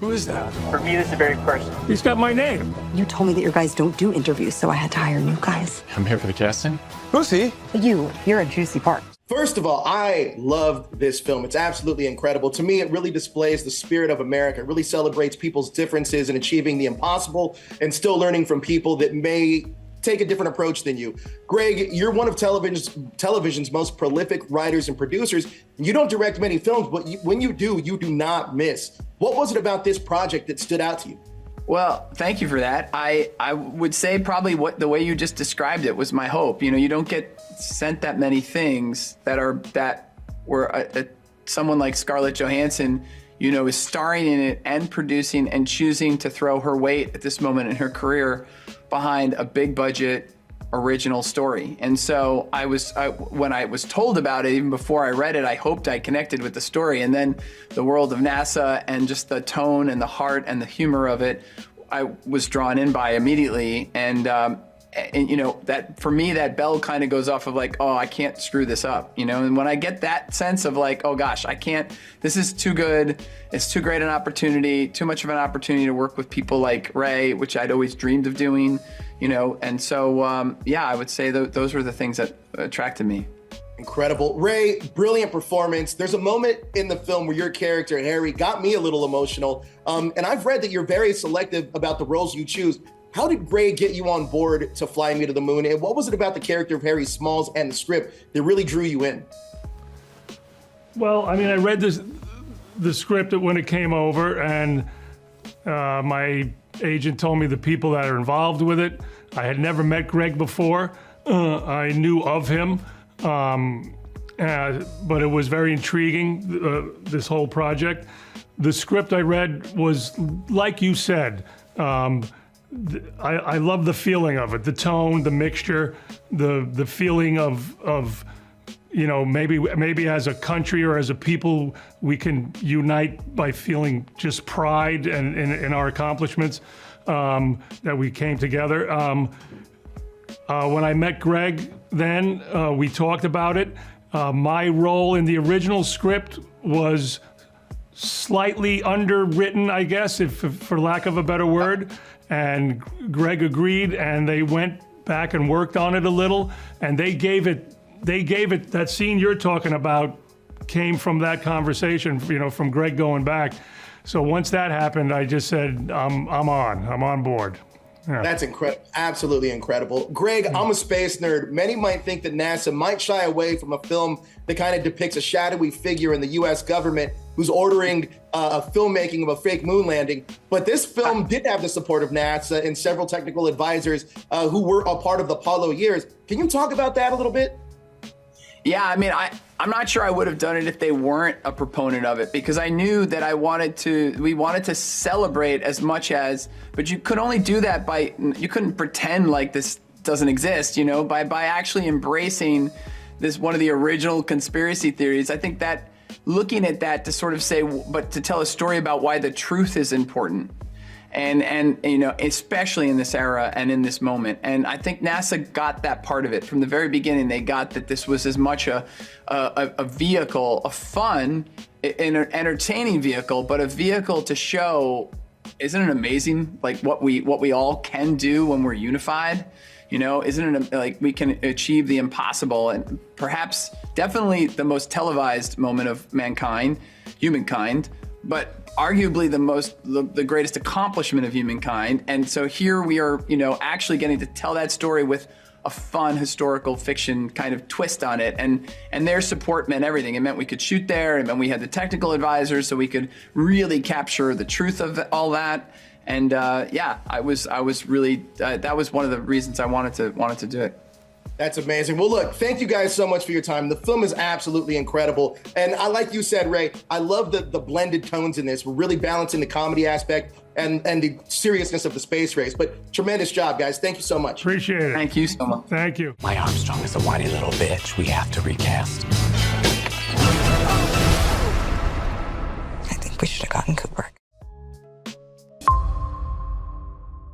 Who is that? For me, this is very personal. He's got my name. You told me that your guys don't do interviews, so I had to hire new guys. I'm here for the casting. Who's he? You're a juicy part. First of all, I loved this film. It's absolutely incredible. To me, it really displays the spirit of America. It really celebrates people's differences in achieving the impossible and still learning from people that may take a different approach than you. Greg, you're one of television's most prolific writers and producers. You don't direct many films, but when you do not miss. What was it about this project that stood out to you? Well, thank you for that. I would say probably the way you just described it was my hope. You know, you don't get sent that many things that were someone like Scarlett Johansson, you know, is starring in it and producing and choosing to throw her weight at this moment in her career behind a big budget original story. And so when I was told about it, even before I read it, I hoped I connected with the story. And then the world of NASA and just the tone and the heart and the humor of it, I was drawn in by immediately. And you know, that for me, that bell kind of goes off of like, oh, I can't screw this up, you know? And when I get that sense of like, oh gosh, I can't, this is too good. It's too great an opportunity, too much of an opportunity to work with people like Ray, which I'd always dreamed of doing, you know? And so, yeah, I would say those were the things that attracted me. Incredible. Ray, brilliant performance. There's a moment in the film where your character, Harry, got me a little emotional. And I've read that you're very selective about the roles you choose. How did Greg get you on board to Fly Me to the Moon? And what was it about the character of Harry Smalls and the script that really drew you in? Well, I mean, I read the script when it came over, and my agent told me the people that are involved with it. I had never met Greg before. I knew of him, but it was very intriguing, this whole project. The script I read was, like you said, I love the feeling of it, the tone, the mixture, the feeling of you know, maybe as a country or as a people, we can unite by feeling just pride and in our accomplishments, that we came together. When I met Greg then, we talked about it. My role in the original script was slightly underwritten, I guess, if for lack of a better word. And Greg agreed, and they went back and worked on it a little, and they gave it, that scene you're talking about came from that conversation, you know, from Greg going back. So once that happened, I just said, I'm on board. Yeah. That's incredible, absolutely incredible. Greg, I'm a space nerd. Many might think that NASA might shy away from a film that kind of depicts a shadowy figure in the US government who's ordering a filmmaking of a fake moon landing. But this film did have the support of NASA and several technical advisors who were a part of the Apollo years. Can you talk about that a little bit? Yeah, I mean, I'm not sure I would have done it if they weren't a proponent of it, because I knew that we wanted to celebrate as much as, but you could only do that you couldn't pretend like this doesn't exist, you know, by actually embracing this, one of the original conspiracy theories. I think that looking at that to sort of say, but to tell a story about why the truth is important. And you know, especially in this era and in this moment. And I think NASA got that part of it. From the very beginning, they got that this was as much a vehicle, a fun, entertaining vehicle, but a vehicle to show, isn't it amazing, like what we all can do when we're unified? You know, isn't it like we can achieve the impossible? And perhaps definitely the most televised moment of humankind, but arguably the greatest accomplishment of humankind. And so here we are, you know, actually getting to tell that story with a fun historical fiction kind of twist on it. And their support meant everything. It meant we could shoot there, and then we had the technical advisors, so we could really capture the truth of all that. And yeah, I was really, that was one of the reasons I wanted to do it. That's amazing. Well, look, thank you guys so much for your time. The film is absolutely incredible. And I, like you said, Ray, I love the blended tones in this. We're really balancing the comedy aspect and the seriousness of the space race. But tremendous job, guys. Thank you so much. Appreciate it. Thank you so much. Thank you. My Armstrong is a whiny little bitch. We have to recast. I think we should have gotten Cooper.